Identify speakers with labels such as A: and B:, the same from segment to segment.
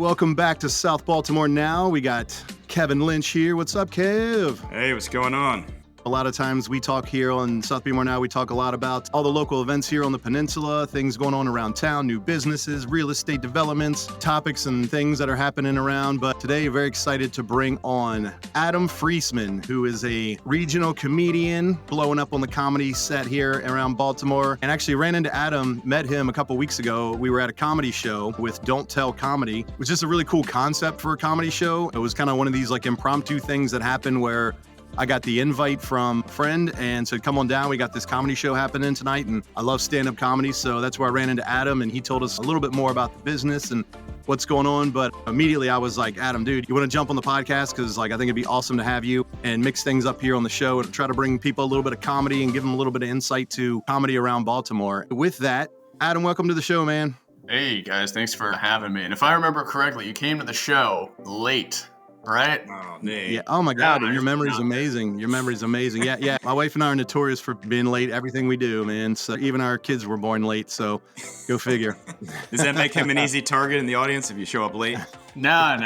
A: Welcome back to South Baltimore Now. We got Kevin Lynch here. What's up, Kev?
B: Hey, what's going on?
A: A lot of times we talk here on South Baltimore Now, we talk a lot about all the local events here on the peninsula, things going on around town, new businesses, real estate developments, topics and things that are happening around. But today, very excited to bring on Adam Freesman, who is a regional comedian blowing up on the comedy set here around Baltimore. And actually ran into Adam, met him a couple weeks ago. We were at a comedy show with Don't Tell Comedy, which is a really cool concept for a comedy show. It was kind of one of these like impromptu things that happen where I got the invite from a friend and said, come on down. We got this comedy show happening tonight. And I love stand-up comedy. So that's where I ran into Adam and he told us a little bit more about the business and what's going on. But immediately I was like, Adam, dude, you want to jump on the podcast? Because I think it'd be awesome to have you and mix things up here on the show and try to bring people a little bit of comedy and give them a little bit of insight to comedy around Baltimore. With that, Adam, welcome to the show, man.
C: Hey guys, thanks for having me. And if I remember correctly, you came to the show late. Right?
B: Oh, Nate.
A: Yeah. Oh my God. Your memory's amazing. Your memory's amazing. Yeah. My wife and I are notorious for being late. Everything we do, man. So even our kids were born late. So go figure.
B: Does that make him an easy target in the audience if you show up late?
C: No.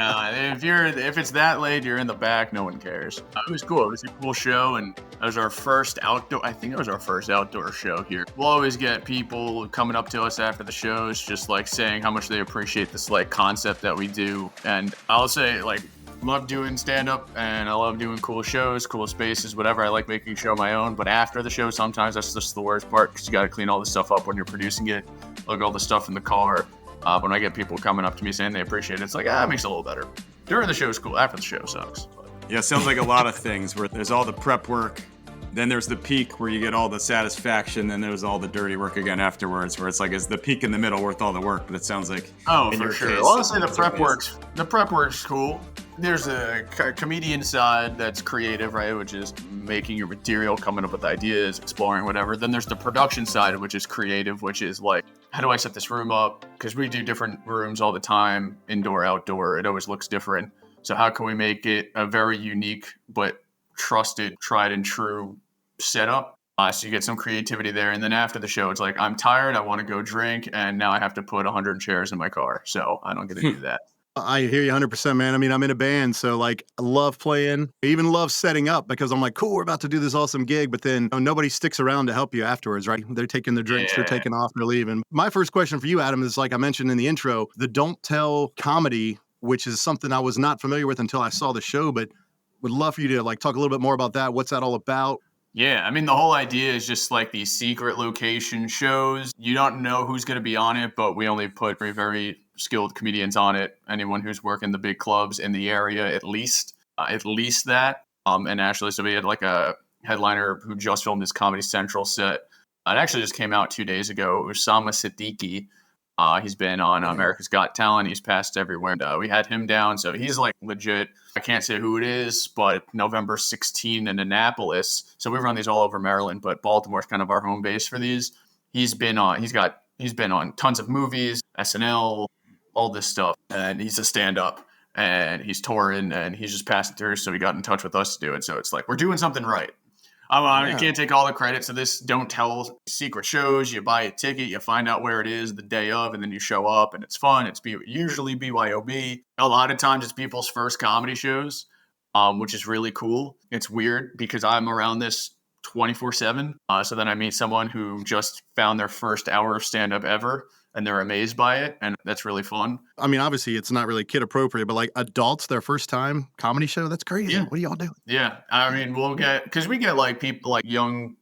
C: If it's that late, you're in the back. No one cares. It was cool. It was a cool show, and it was our first outdoor. I think it was our first outdoor show here. We'll always get people coming up to us after the shows, just like saying how much they appreciate this like concept that we do. And I'll say like, love doing stand-up and I love doing cool shows, cool spaces, whatever. I like making a show my own, but after the show, sometimes that's just the worst part because you got to clean all the stuff up when you're producing it, look all the stuff in the car. When I get people coming up to me saying they appreciate it, it's like, it makes it a little better. During the show is cool. After the show sucks. But.
B: Yeah, sounds like a lot of things where there's all the prep work, then there's the peak where you get all the satisfaction, then there's all the dirty work again afterwards, where it's like, is the peak in the middle worth all the work? But it sounds like
C: for sure. Well, honestly, the prep work's cool. There's a comedian side that's creative, right, which is making your material, coming up with ideas, exploring whatever. Then there's the production side, which is creative, which is like, how do I set this room up? Because we do different rooms all the time, indoor, outdoor. It always looks different. So how can we make it a very unique but trusted, tried and true setup? So you get some creativity there. And then after the show, it's like, I'm tired. I want to go drink. And now I have to put 100 chairs in my car. So I don't get to do that.
A: I hear you 100%, man. I mean, I'm in a band, so like I love playing. I even love setting up because I'm like, cool, we're about to do this awesome gig, but then nobody sticks around to help you afterwards, right? They're taking their drinks, They're taking off, they're leaving. My first question for you, Adam, is like I mentioned in the intro, the Don't Tell Comedy, which is something I was not familiar with until I saw the show, but would love for you to like talk a little bit more about that. What's that all about?
C: Yeah, I mean, the whole idea is just like these secret location shows. You don't know who's going to be on it, but we only put very, very skilled comedians on it. Anyone who's working the big clubs in the area, at least that. And actually, so we had like a headliner who just filmed his Comedy Central set. It actually just came out 2 days ago. Usama Siddiqui. He's been on America's Got Talent. He's passed everywhere. We had him down, so he's like legit. I can't say who it is, but November 16 in Annapolis. So we run these all over Maryland, but Baltimore's kind of our home base for these. He's been on tons of movies, SNL, all this stuff, and he's a stand-up, and he's touring, and he's just passing through. So he got in touch with us to do it. So it's like we're doing something right. I can't take all the credit to this. Don't tell secret shows. You buy a ticket, you find out where it is the day of, and then you show up, and it's fun. It's usually BYOB. A lot of times it's people's first comedy shows, which is really cool. It's weird because I'm around this 24/7. So then I meet someone who just found their first hour of stand-up ever, and they're amazed by it, and that's really fun.
A: I mean, obviously, it's not really kid appropriate, but like adults, their first time comedy show, that's crazy. Yeah. What are y'all doing?
C: Yeah, I mean, because we get like people like young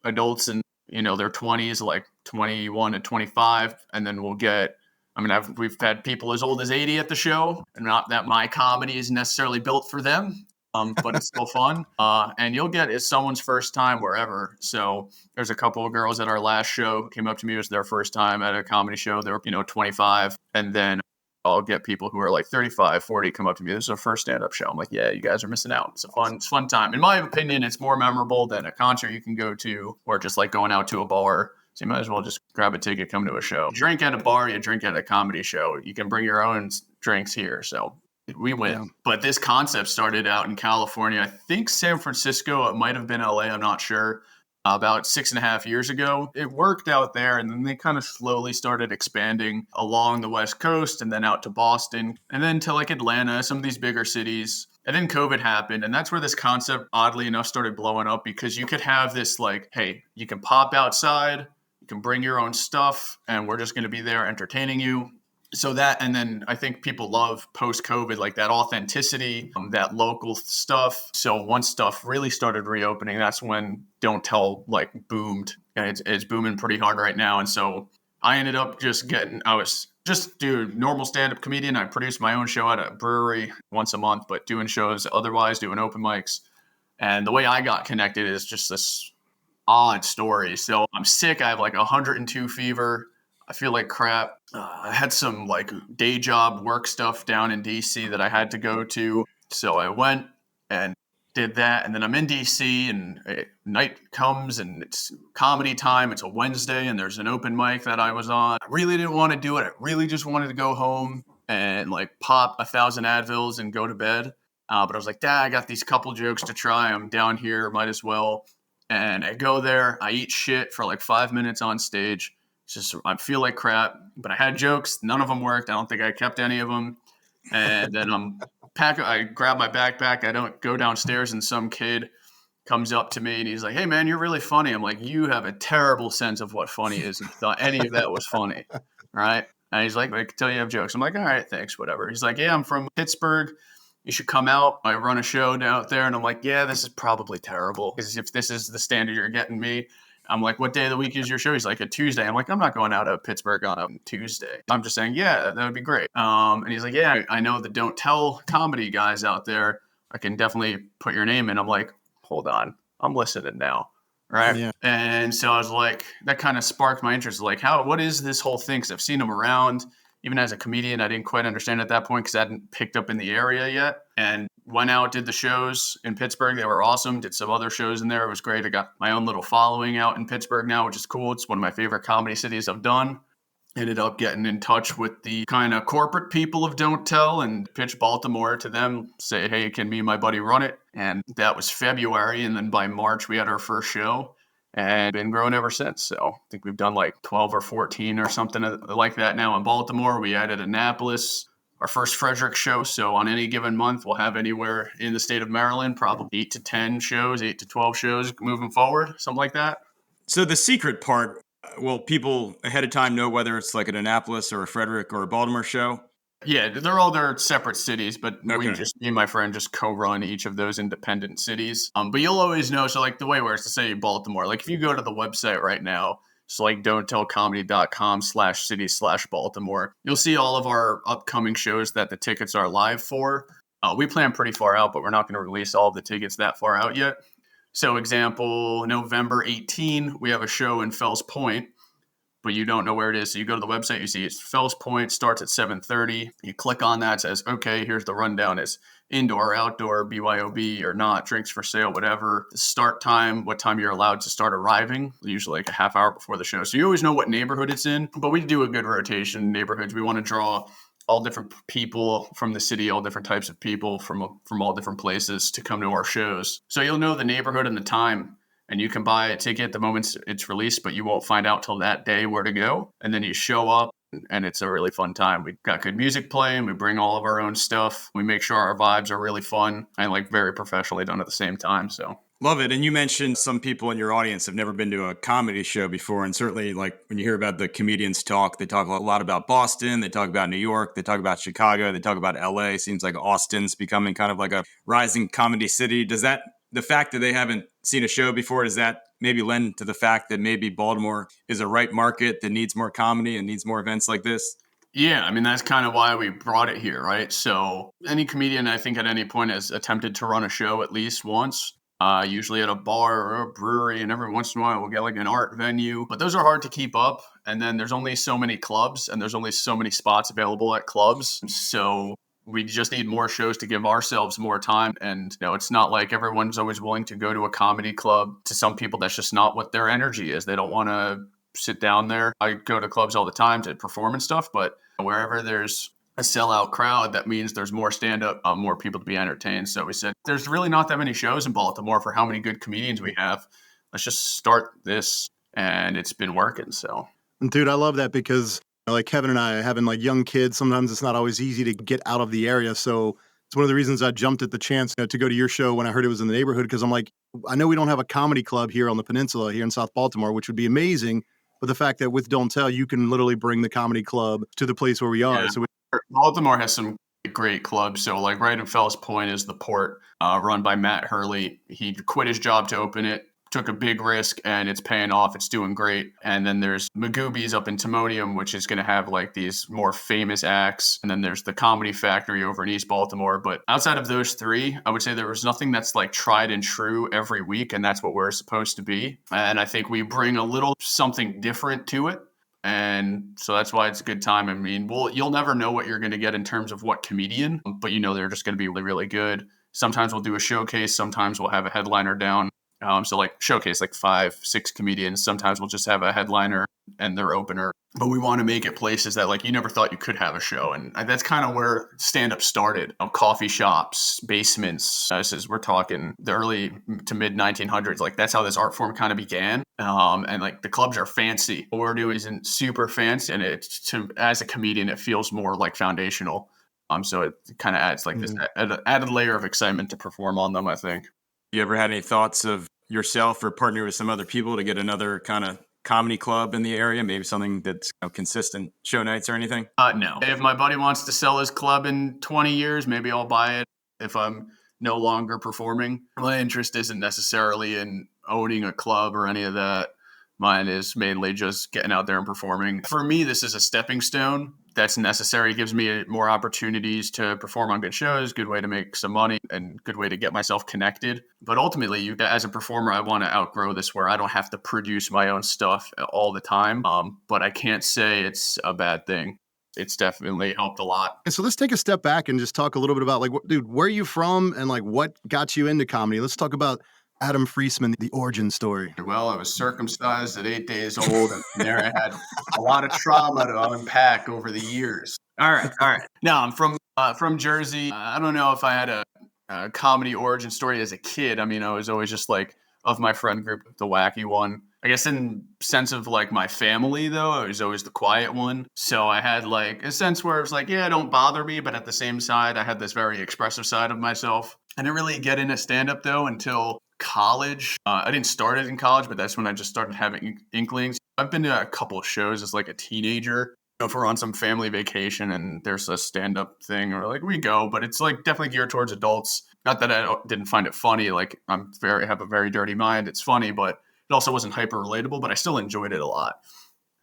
C: adults in their 20s, like 21 to 25, and then we've had people as old as 80 at the show, and not that my comedy is necessarily built for them. But it's still fun. And you'll get it's someone's first time wherever. So there's a couple of girls at our last show came up to me. It was their first time at a comedy show. They were, 25. And then I'll get people who are like 35, 40 come up to me. This is our first stand-up show. I'm like, yeah, you guys are missing out. It's a fun time. In my opinion, it's more memorable than a concert you can go to or just like going out to a bar. So you might as well just grab a ticket, come to a show. Drink at a bar, you drink at a comedy show. You can bring your own drinks here. So we win. Yeah. But this concept started out in California. I think San Francisco. It might have been LA. I'm not sure. about 6.5 years ago. It worked out there, and then they kind of slowly started expanding along the West Coast and then out to Boston and then to like Atlanta, some of these bigger cities. And then COVID happened, and that's where this concept, oddly enough, started blowing up because you could have this like, hey, you can pop outside, you can bring your own stuff, and we're just going to be there entertaining you. So that, and then I think people love post-COVID, like that authenticity, that local stuff. So once stuff really started reopening, that's when Don't Tell like boomed. And it's booming pretty hard right now. And so I ended up I was just doing normal stand-up comedian. I produced my own show at a brewery once a month, but doing shows otherwise, doing open mics. And the way I got connected is just this odd story. So I'm sick. I have like 102 fever. I feel like crap. I had some like day job work stuff down in DC that I had to go to. So I went and did that. And then I'm in DC and night comes and it's comedy time. It's a Wednesday and there's an open mic that I was on. I really didn't want to do it. I really just wanted to go home and like pop 1,000 Advils and go to bed. But I was like, Dad, I got these couple jokes to try. I'm down here. Might as well. And I go there. I eat shit for like 5 minutes on stage. Just I feel like crap, but I had jokes. None of them worked. I don't think I kept any of them. And then I grab my backpack. I don't go downstairs, and some kid comes up to me and he's like, "Hey man, you're really funny." I'm like, "You have a terrible sense of what funny is. And thought any of that was funny, right?" And he's like, "I can tell you have jokes." I'm like, "All right, thanks, whatever." He's like, "Yeah, I'm from Pittsburgh. You should come out. I run a show out there." And I'm like, "Yeah, this is probably terrible because if this is the standard you're getting me." I'm like, "What day of the week is your show?" He's like, "A Tuesday." I'm like, "I'm not going out of Pittsburgh on a Tuesday." I'm just saying, "Yeah, that would be great." And he's like, "Yeah, I know the Don't Tell comedy guys out there. I can definitely put your name in." I'm like, "Hold on, I'm listening now." Right.
A: Yeah.
C: And so I was like, that kind of sparked my interest. Like, what is this whole thing? Because I've seen them around. Even as a comedian, I didn't quite understand at that point because I hadn't picked up in the area yet. And went out, did the shows in Pittsburgh. They were awesome. Did some other shows in there. It was great. I got my own little following out in Pittsburgh now, which is cool. It's one of my favorite comedy cities I've done. Ended up getting in touch with the kind of corporate people of Don't Tell and pitched Baltimore to them. Say, "Hey, can me and my buddy run it?" And that was February. And then by March, we had our first show. And been growing ever since. So I think we've done like 12 or 14 or something like that now in Baltimore. We added Annapolis, our first Frederick show. So on any given month, we'll have anywhere in the state of Maryland, probably 8 to 10 shows, 8 to 12 shows moving forward, something like that.
B: So the secret part, will people ahead of time know whether it's like an Annapolis or a Frederick or a Baltimore show?
C: Yeah, they're all their separate cities, but
B: Okay.
C: me and my friend just co-run each of those independent cities. But you'll always know. So like the way where it's to say Baltimore, like if you go to the website right now, so like don'ttellcomedy.com/city/Baltimore, you'll see all of our upcoming shows that the tickets are live for. We plan pretty far out, but we're not going to release all of the tickets that far out yet. So example, November 18, we have a show in Fells Point, but you don't know where it is. So you go to the website, you see it's Fells Point, starts at 7:30. You click on that, it says, okay, here's the rundown. It's indoor, outdoor, BYOB or not, drinks for sale, whatever. The start time, what time you're allowed to start arriving, usually like a half hour before the show. So you always know what neighborhood it's in, but we do a good rotation in neighborhoods. We want to draw all different people from the city, all different types of people from all different places to come to our shows. So you'll know the neighborhood and the time. And you can buy a ticket the moment it's released, but you won't find out till that day where to go. And then you show up, and it's a really fun time. We've got good music playing. We bring all of our own stuff. We make sure our vibes are really fun and like very professionally done at the same time. So
B: Love it. And you mentioned some people in your audience have never been to a comedy show before. And certainly, like when you hear about the comedians talk, they talk a lot about Boston. They talk about New York. They talk about Chicago. They talk about LA. Seems like Austin's becoming kind of like a rising comedy city. Does that, the fact that they haven't seen a show before, does that maybe lend to the fact that maybe Baltimore is a right market that needs more comedy and needs more events like this?
C: yeah, I mean, that's kind of why we brought it here, right? So any comedian, I think at any point has attempted to run a show at least once. Usually at a bar or a brewery, and every once in a while we'll get like an art venue. But those are hard to keep up. And then there's only so many clubs, and there's only so many spots available at clubs. So we just need more shows to give ourselves more time. And it's not like everyone's always willing to go to a comedy club. To some people, that's just not what their energy is. They don't want to sit down there. I go to clubs all the time to perform and stuff, but wherever there's a sellout crowd, that means there's more stand-up, more people to be entertained. So we said, there's really not that many shows in Baltimore for how many good comedians we have. let's just start this. And it's been working. So,
A: Dude, I love that because like Kevin and I having like young kids, sometimes it's not always easy to get out of the area. So it's one of the reasons I jumped at the chance to go to your show when I heard it was in the neighborhood, because I'm like, I know we don't have a comedy club here on the peninsula here in South Baltimore, which would be amazing. But the fact that with Don't Tell, you can literally bring the comedy club to the place where we are.
C: yeah.
A: So
C: Baltimore has some great clubs. So, like right in Fells Point is the Port, run by Matt Hurley. He quit his job to open it, took a big risk, and it's paying off. It's doing great. And then there's Magooby's up in Timonium, which is going to have like these more famous acts. And then there's the Comedy Factory over in East Baltimore. But outside of those three, I would say there was nothing that's like tried and true every week. And that's what we're supposed to be. And I think we bring a little something different to it. And so that's why it's a good time. I mean, you'll never know what you're going to get in terms of what comedian, but they're just going to be really, really good. Sometimes we'll do a showcase. Sometimes we'll have a headliner down. So like showcase like 5-6 comedians. Sometimes we'll just have a headliner and their opener. But we want to make it places that like you never thought you could have a show. And that's kind of where stand-up started. Coffee shops, basements. We're talking the early to mid 1900s. Like that's how this art form kind of began. And like the clubs are fancy. What we're doing isn't super fancy. And as a comedian, it feels more like foundational. So it kind of adds like this added layer of excitement to perform on them, I think.
B: You ever had any thoughts of yourself or partner with some other people to get another kind of comedy club in the area? Maybe something that's consistent show nights or anything?
C: No. If my buddy wants to sell his club in 20 years, maybe I'll buy it if I'm no longer performing. My interest isn't necessarily in owning a club or any of that. Mine is mainly just getting out there and performing. For me, this is a stepping stone that's necessary. It gives me more opportunities to perform on good shows, good way to make some money, and good way to get myself connected. But ultimately, as a performer, I want to outgrow this where I don't have to produce my own stuff all the time. But I can't say it's a bad thing. It's definitely helped a lot.
A: And so let's take a step back and just talk a little bit about like, dude, where are you from and like what got you into comedy? Let's talk about Adam Freesman, the origin story.
C: Well, I was circumcised at 8 days old, and there I had a lot of trauma to unpack over the years. All right. No, I'm from Jersey. I don't know if I had a comedy origin story as a kid. I mean, I was always just like of my friend group, the wacky one. I guess in sense of like my family, though, I was always the quiet one. So I had like a sense where it was like, yeah, don't bother me. But at the same side, I had this very expressive side of myself. I didn't really get into stand-up, though, until college. I didn't start it in college, but that's when I just started having inklings. I've been to a couple of shows as like a teenager. If we're on some family vacation and there's a stand-up thing, or like we go, but it's like definitely geared towards adults. Not that I didn't find it funny. Like have a very dirty mind. It's funny, but it also wasn't hyper relatable, but I still enjoyed it a lot.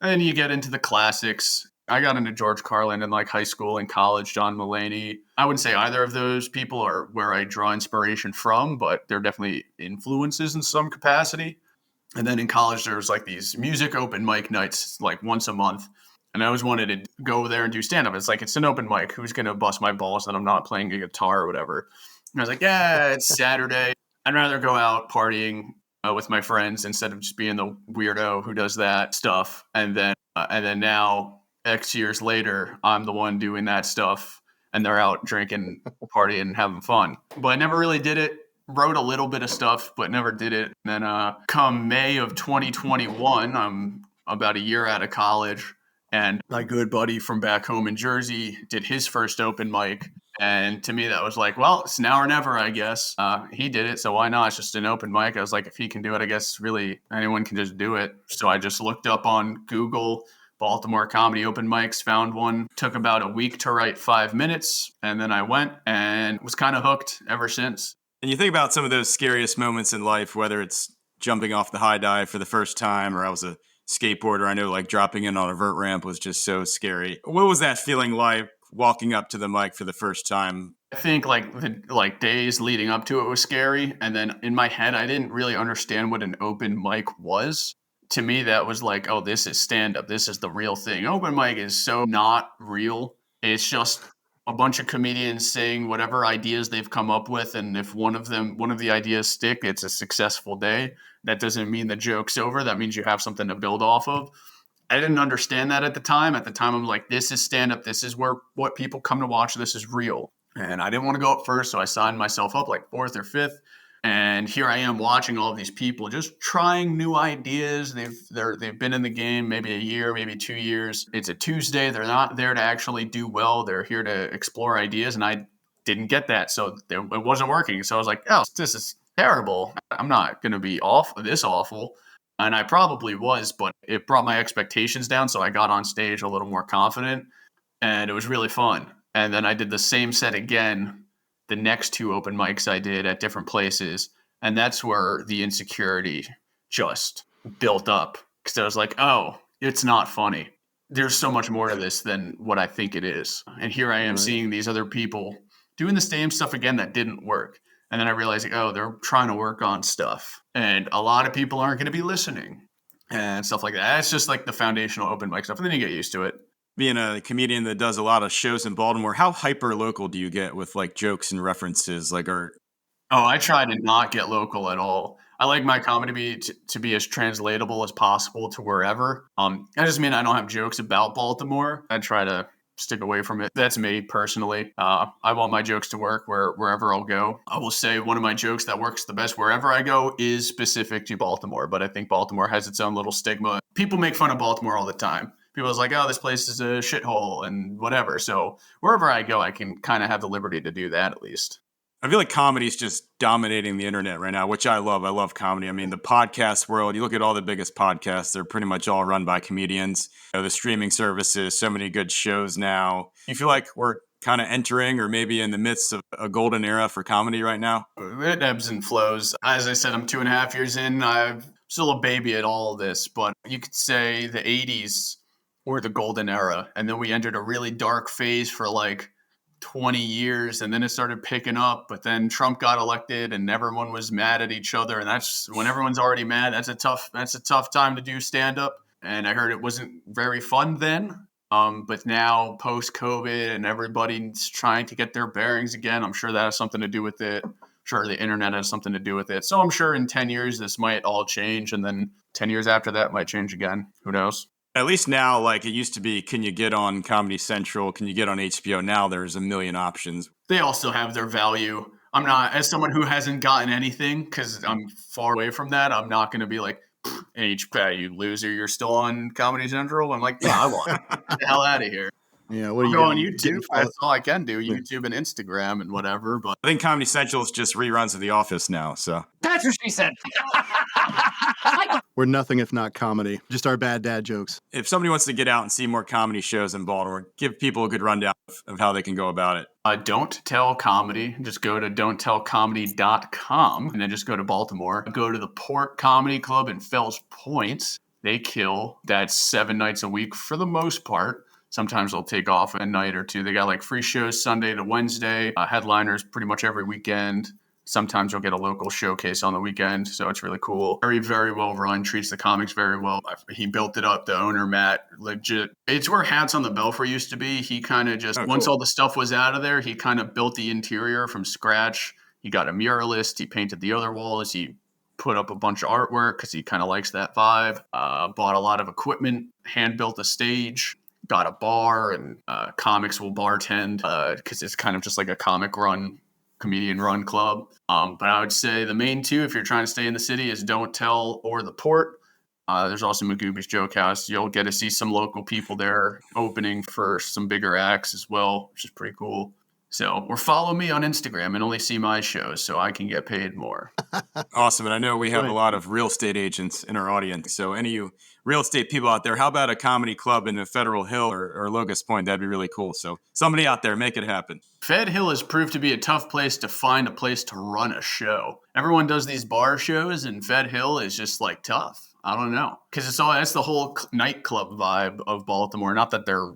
C: And you get into the classics. I got into George Carlin in like high school and college, John Mulaney. I wouldn't say either of those people are where I draw inspiration from, but they're definitely influences in some capacity. And then in college, there was like these music open mic nights like once a month. And I always wanted to go there and do stand-up. It's like, it's an open mic. Who's going to bust my balls that I'm not playing a guitar or whatever? And I was like, yeah, it's Saturday. I'd rather go out partying with my friends instead of just being the weirdo who does that stuff. And then now, X years later, I'm the one doing that stuff. And they're out drinking, partying, and having fun. But I never really did it. Wrote a little bit of stuff, but never did it. And then come May of 2021, I'm about a year out of college. And my good buddy from back home in Jersey did his first open mic. And to me, that was like, well, it's now or never, I guess. He did it, so why not? It's just an open mic. I was like, if he can do it, I guess really anyone can just do it. So I just looked up on Google Baltimore comedy open mics, found one. Took about a week to write 5 minutes. And then I went and was kind of hooked ever since.
B: And you think about some of those scariest moments in life, whether it's jumping off the high dive for the first time, or I was a skateboarder. I know like dropping in on a vert ramp was just so scary. What was that feeling like walking up to the mic for the first time?
C: I think like the days leading up to it was scary. And then in my head, I didn't really understand what an open mic was. To me, that was like, oh, this is stand-up. This is the real thing. Open mic is so not real. It's just a bunch of comedians saying whatever ideas they've come up with. And if one of the ideas stick, it's a successful day. That doesn't mean the joke's over. That means you have something to build off of. I didn't understand that at the time. At the time, I'm like, this is stand-up. This is what people come to watch. This is real. And I didn't want to go up first, so I signed myself up like 4th or 5th. And here I am watching all of these people just trying new ideas. They've been in the game maybe a year, maybe 2 years. It's a Tuesday. They're not there to actually do well. They're here to explore ideas. And I didn't get that. So it wasn't working. So I was like, oh, this is terrible. I'm not going to be this awful. And I probably was, but it brought my expectations down. So I got on stage a little more confident and it was really fun. And then I did the same set again the next 2 open mics I did at different places. And that's where the insecurity just built up. Because I was like, oh, it's not funny. There's so much more to this than what I think it is. And here I am seeing these other people doing the same stuff again that didn't work. And then I realized, oh, they're trying to work on stuff. And a lot of people aren't going to be listening and stuff like that. It's just like the foundational open mic stuff. And then you get used to it.
B: Being a comedian that does a lot of shows in Baltimore, how hyper local do you get with like jokes and references?
C: I try to not get local at all. I like my comedy to be as translatable as possible to wherever. I just mean I don't have jokes about Baltimore. I try to stick away from it. That's me personally. I want my jokes to work wherever I'll go. I will say one of my jokes that works the best wherever I go is specific to Baltimore, but I think Baltimore has its own little stigma. People make fun of Baltimore all the time. People are like, oh, this place is a shithole and whatever. So wherever I go, I can kind of have the liberty to do that at least.
B: I feel like comedy is just dominating the internet right now, which I love. I love comedy. I mean, the podcast world, you look at all the biggest podcasts, they're pretty much all run by comedians. The streaming services, so many good shows now. You feel like we're kind of entering or maybe in the midst of a golden era for comedy right now?
C: It ebbs and flows. As I said, I'm 2.5 years in. I'm still a baby at all of this, but you could say the 80s were the golden era. And then we entered a really dark phase for like 20 years, and then it started picking up, but then Trump got elected and everyone was mad at each other. And that's when everyone's already mad. That's a tough time to do stand up. And I heard it wasn't very fun then. But now post COVID and everybody's trying to get their bearings again. I'm sure that has something to do with it. I'm sure the internet has something to do with it. So I'm sure in 10 years, this might all change. And then 10 years after that might change again. Who knows?
B: At least now, like it used to be, can you get on Comedy Central? Can you get on HBO? Now there's a million options.
C: They all still have their value. I'm not, as someone who hasn't gotten anything, because I'm far away from that, I'm not going to be like, you loser, you're still on Comedy Central? I'm like, yeah, I want it. Get the hell out of here.
A: Yeah, what are you
C: go on YouTube? That's all I can do. YouTube and Instagram and whatever. But
B: I think Comedy Central is just reruns of The Office now. So
D: that's what she said.
A: We're nothing if not comedy. Just our bad dad jokes.
B: If somebody wants to get out and see more comedy shows in Baltimore, give people a good rundown of how they can go about it.
C: Don't Tell Comedy. Just go to don'ttellcomedy.com and then just go to Baltimore. Go to the Port Comedy Club in Fells Point. They kill. That's 7 nights a week for the most part. Sometimes they'll take off a night or two. They got like free shows Sunday to Wednesday, headliners pretty much every weekend. Sometimes you'll get a local showcase on the weekend, so it's really cool. Very, very well run, treats the comics very well. He built it up, the owner, Matt, legit. It's where Hats on the Belfry used to be. He kind of just, once all the stuff was out of there, he kind of built the interior from scratch. He got a muralist. He painted the other walls. He put up a bunch of artwork because he kind of likes that vibe. Bought a lot of equipment, hand-built a stage. Got a bar, and comics will bartend because it's kind of just like a comedian run club. But I would say the main two, if you're trying to stay in the city, is Don't Tell or the Port. There's also Magooby's Joke House. You'll get to see some local people there opening for some bigger acts as well, which is pretty cool. So, or follow me on Instagram and only see my shows so I can get paid more.
B: Awesome. And I know we have a lot of real estate agents in our audience. So any of you real estate people out there, how about a comedy club in the Federal Hill or Locust Point? That'd be really cool. So somebody out there, make it happen.
C: Fed Hill has proved to be a tough place to find a place to run a show. Everyone does these bar shows, and Fed Hill is just like tough. I don't know. Because that's the whole nightclub vibe of Baltimore. Not that they're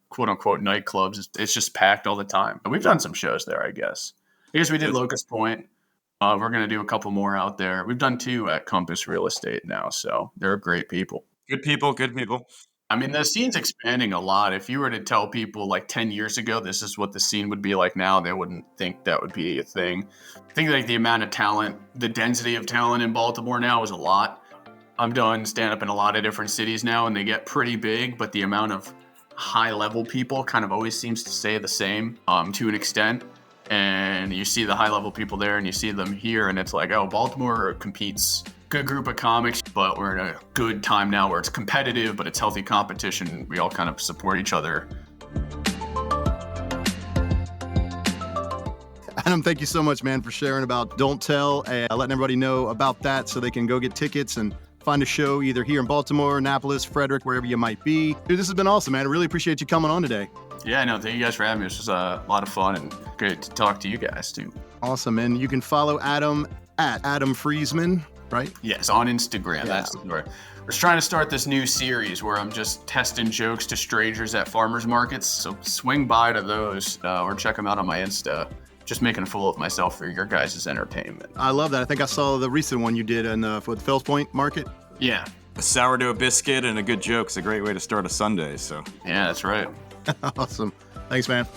C: quote unquote nightclubs. It's just packed all the time. We've done some shows there, I guess. We did Locust Point. We're going to do a couple more out there. We've done 2 at Compass Real Estate now. So they're great people.
B: Good people.
C: I mean, the scene's expanding a lot. If you were to tell people like 10 years ago, this is what the scene would be like now, they wouldn't think that would be a thing. I think like the amount of talent, the density of talent in Baltimore now is a lot. I'm done stand up in a lot of different cities now, and they get pretty big, but the amount of high level people kind of always seems to stay the same to an extent. and you see the high level people there and you see them here, and it's like, oh, Baltimore competes. Good group of comics, but we're in a good time now where it's competitive, but it's healthy competition. We all kind of support each other.
A: Adam, thank you so much, man, for sharing about Don't Tell, letting everybody know about that so they can go get tickets and find a show either here in Baltimore, Annapolis, Frederick, wherever you might be. Dude, this has been awesome, man. I really appreciate you coming on today.
C: Yeah, no, thank you guys for having me. This was a lot of fun and good to talk to you guys, too.
A: Awesome, and you can follow Adam at Adam Freesman, right?
C: Yes, on Instagram. Yeah. That's where we're trying to start this new series where I'm just testing jokes to strangers at farmers markets. So swing by to those or check them out on my Insta. Just making a fool of myself for your guys' entertainment.
A: I love that. I think I saw the recent one you did for the Fells Point Market.
C: Yeah.
B: A sourdough biscuit and a good joke's a great way to start a Sunday. So
C: yeah, that's right.
A: Awesome. Thanks, man.